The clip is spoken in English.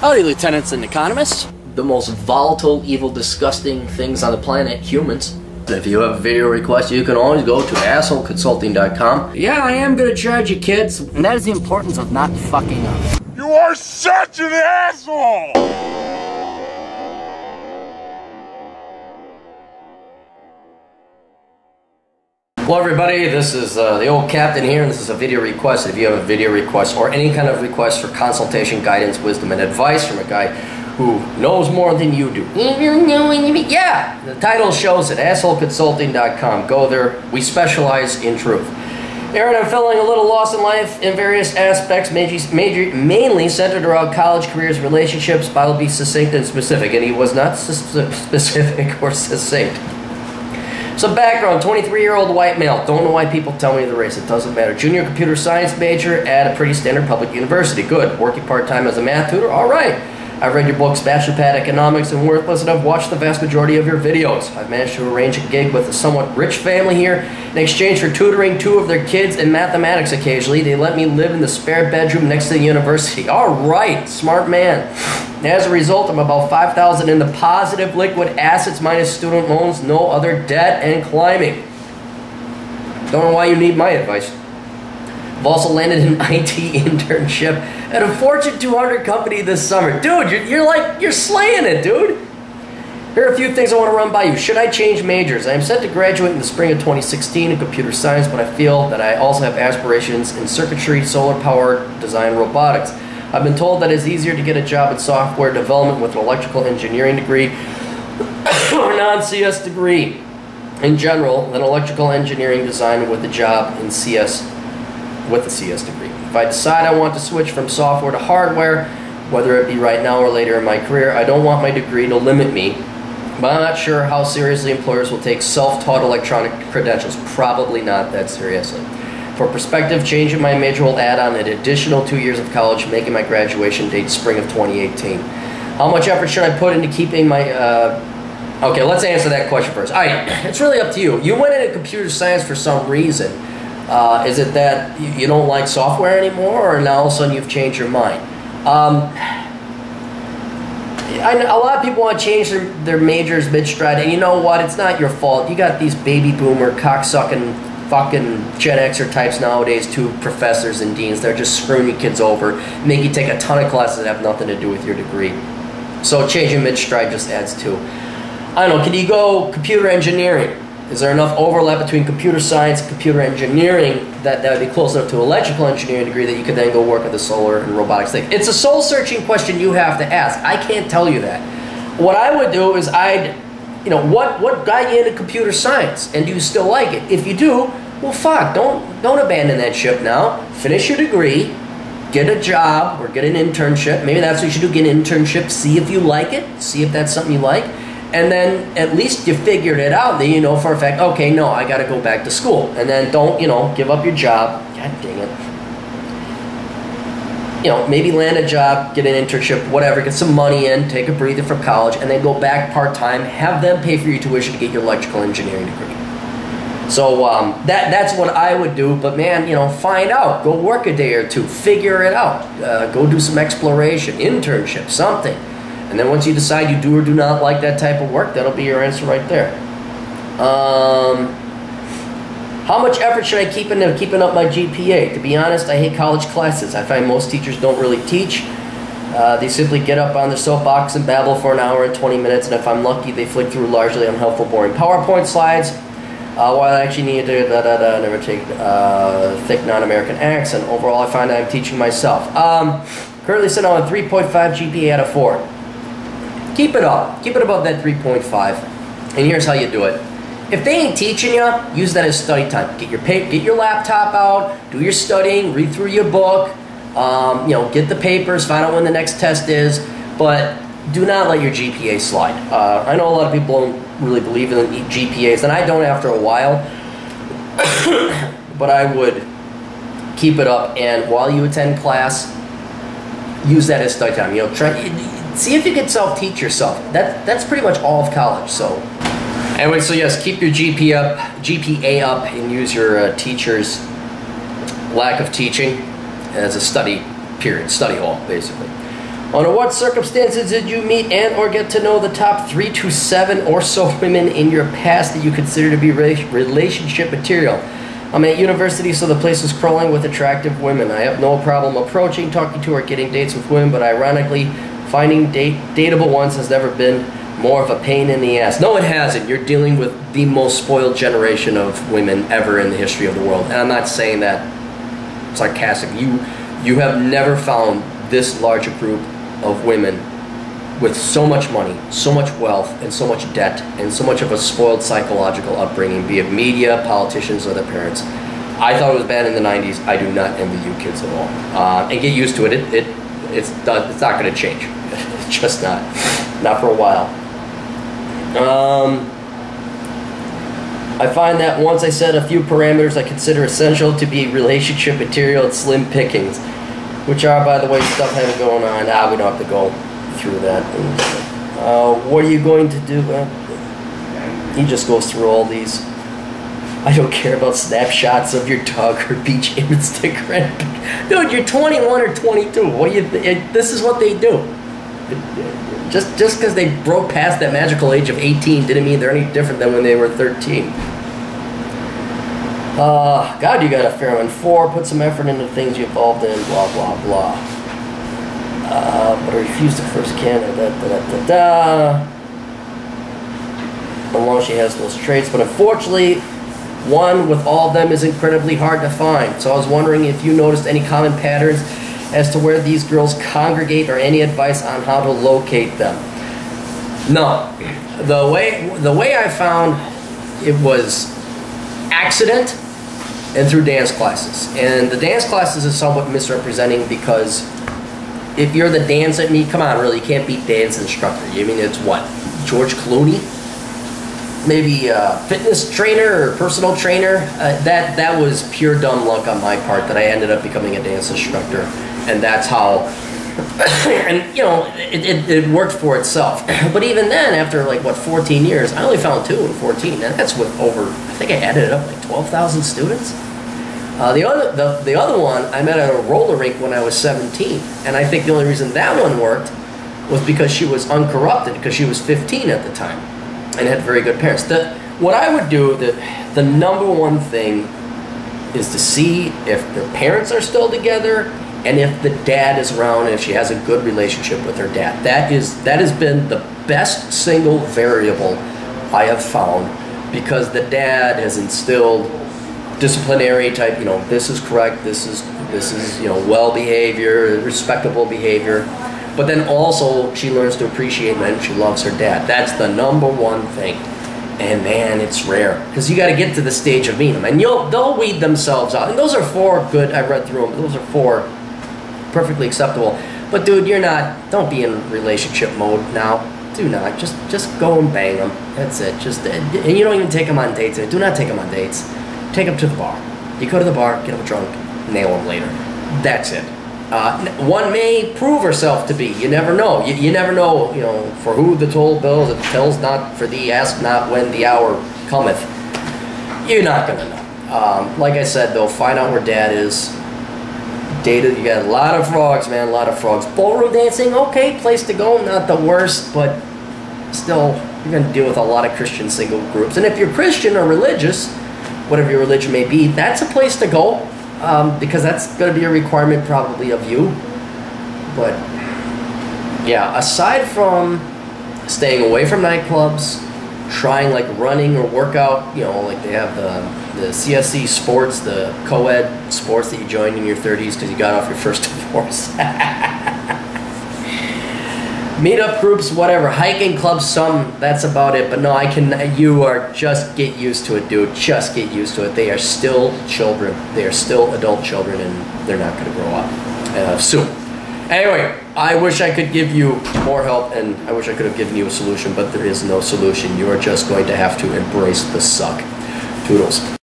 Howdy, lieutenants and economists. The most volatile, evil, disgusting things on the planet, humans. If you have a video request, you can always go to assholeconsulting.com. Yeah, I am gonna charge you, kids. And that is the importance of not fucking up. You are such an asshole! Hello everybody, this is the old captain here, and this is a video request. If you have a video request or any kind of request for consultation, guidance, wisdom, and advice from a guy who knows more than you do. Yeah, the title shows it, assholeconsulting.com. Go there, we specialize in truth. Aaron, I'm feeling a little lost in life in various aspects, mainly centered around college, careers, relationships. I'll be succinct and specific, and he was not specific or succinct. Some background, 23-year-old white male. Don't know why people tell me the race. It doesn't matter. Junior computer science major at a pretty standard public university. Good. Working part-time as a math tutor. All right. I've read your books, Bachelor Pad Economics and Worthless, and I've watched the vast majority of your videos. I've managed to arrange a gig with a somewhat rich family here in exchange for tutoring 2 of their kids in mathematics occasionally. They let me live in the spare bedroom next to the university. All right. Smart man. As a result, I'm about $5,000 in the positive liquid assets minus student loans, no other debt, and climbing. Don't know why you need my advice. I've also landed an IT internship at a Fortune 200 company this summer. Dude, you're slaying it, dude. Here are a few things I want to run by you. Should I change majors? I am set to graduate in the spring of 2016 in computer science, but I feel that I also have aspirations in circuitry, solar power, design, robotics. I've been told that it's easier to get a job in software development with an electrical engineering degree or non-CS degree in general than electrical engineering design with a job in CS with a CS degree. If I decide I want to switch from software to hardware, whether it be right now or later in my career, I don't want my degree to limit me, but I'm not sure how seriously employers will take self-taught electronic credentials. Probably not that seriously. For perspective, changing my major will add on an additional 2 years of college, making my graduation date spring of 2018. How much effort should I put into keeping my... Okay, let's answer that question first. All right, it's really up to you. You went into computer science for some reason. Is it that you don't like software anymore, or now all of a sudden you've changed your mind? A lot of people want to change their majors mid-stride, and you know what? It's not your fault. You got these baby boomer, cocksucking, fucking Gen Xer types nowadays, 2 professors and deans. They're just screwing you kids over, make you take a ton of classes that have nothing to do with your degree. So changing mid-stride just adds to. I don't know, can you go computer engineering? Is there enough overlap between computer science and computer engineering that would be close enough to electrical engineering degree that you could then go work at the solar and robotics thing? It's a soul-searching question you have to ask. I can't tell you that. What I would do is what got you into computer science, and do you still like it? If you do, well, fuck, don't abandon that ship now. Finish your degree, get a job or get an internship. Maybe that's what you should do, get an internship, see if you like it, see if that's something you like. And then at least you figured it out. Then you know for a fact, okay, no, I got to go back to school. And then don't, give up your job. God dang it. Maybe land a job, get an internship, whatever, get some money in, take a breather from college, and then go back part-time, have them pay for your tuition to get your electrical engineering degree. So that's what I would do. But man, find out. Go work a day or 2. Figure it out. Go do some exploration, internship, something. And then once you decide you do or do not like that type of work, that'll be your answer right there. How much effort should I keep into keeping up my GPA? To be honest, I hate college classes. I find most teachers don't really teach. They simply get up on their soapbox and babble for an hour and 20 minutes, and if I'm lucky, they flick through largely unhelpful, boring PowerPoint slides. While I actually need to never take thick non-American accent. Overall, I find I'm teaching myself. Currently sitting on a 3.5 GPA out of 4. Keep it up. Keep it above that 3.5. And here's how you do it. If they ain't teaching you, use that as study time. Get your laptop out, do your studying, read through your book, get the papers, find out when the next test is, but do not let your GPA slide. I know a lot of people don't really believe in GPAs, and I don't after a while, but I would keep it up, and while you attend class, use that as study time. See if you can self-teach yourself. That's pretty much all of college. So, anyway, so yes, keep your GPA up, and use your teacher's lack of teaching as a study hall, basically. Under what circumstances did you meet and or get to know the top 3 to 7 or so women in your past that you consider to be relationship material? I'm at university, so the place is crawling with attractive women. I have no problem approaching, talking to, or getting dates with women, but ironically, finding dateable ones has never been more of a pain in the ass. No, it hasn't. You're dealing with the most spoiled generation of women ever in the history of the world. And I'm not saying that sarcastic. You have never found this large a group of women with so much money, so much wealth, and so much debt, and so much of a spoiled psychological upbringing, be it media, politicians, or their parents. I thought it was bad in the 90s. I do not envy you kids at all. And get used to it. It's not going to change. It's just not. Not for a while. I find that once I set a few parameters I consider essential to be relationship material, it's slim pickings. Which are, by the way, stuff I have going on. We don't have to go through that. What are you going to do? He just goes through all these. I don't care about snapshots of your dog or beach Instagram. Dude, you're 21 or 22. This is what they do. Just because they broke past that magical age of 18 didn't mean they're any different than when they were 13. God, you got a fair one. 4, put some effort into things you involved in, blah, blah, blah. But I refuse to first candidate, Along she has those traits, but unfortunately, one with all of them is incredibly hard to find. So I was wondering if you noticed any common patterns as to where these girls congregate or any advice on how to locate them. No. The way I found it was accident and through dance classes. And the dance classes is somewhat misrepresenting because if you're the dance at me, come on, really, you can't beat dance instructor. You mean it's what? George Clooney? Maybe a fitness trainer or personal trainer? That was pure dumb luck on my part that I ended up becoming a dance instructor. And that's how, and you know, it worked for itself. But even then, after like, what, 14 years, I only found 2 in 14. And that's with over, I think I added it up, like 12,000 students. The other one, I met at a roller rink when I was 17. And I think the only reason that one worked was because she was uncorrupted, because she was 15 at the time. And had very good parents. What I would do, the number one thing is to see if the parents are still together and if the dad is around and if she has a good relationship with her dad. That has been the best single variable I have found, because the dad has instilled disciplinary type, you know, this is correct, this is you know, well behavior, respectable behavior. But then also she learns to appreciate men. She loves her dad. That's the number one thing. And man, it's rare, because you got to get to the stage of meeting them, and they'll weed themselves out. And those are 4 good. I read through them. Those are 4 perfectly acceptable. But dude, don't be in relationship mode now. Do not. Just go and bang them. That's it. And you don't even take them on dates. Do not take them on dates. Take them to the bar. You go to the bar, get them drunk, nail them later. That's it. One may prove herself to be. You never know. You never know, you know, for who the toll bills, it tells not for thee, ask not when the hour cometh. You're not going to know. Like I said, though, find out where dad is. Data, you got a lot of frogs, man, a lot of frogs. Ballroom dancing, okay, place to go, not the worst, but still, you're going to deal with a lot of Christian single groups. And if you're Christian or religious, whatever your religion may be, that's a place to go. Because that's going to be a requirement probably of you. But yeah, aside from staying away from nightclubs, trying like running or workout, you know, like they have the CSC sports, the co-ed sports that you joined in your 30s because you got off your first divorce. Meetup groups, whatever, hiking clubs, that's about it. But no, just get used to it, dude. Just get used to it. They are still children. They are still adult children, and they're not going to grow up soon. Anyway, I wish I could give you more help, and I wish I could have given you a solution, but there is no solution. You are just going to have to embrace the suck. Toodles.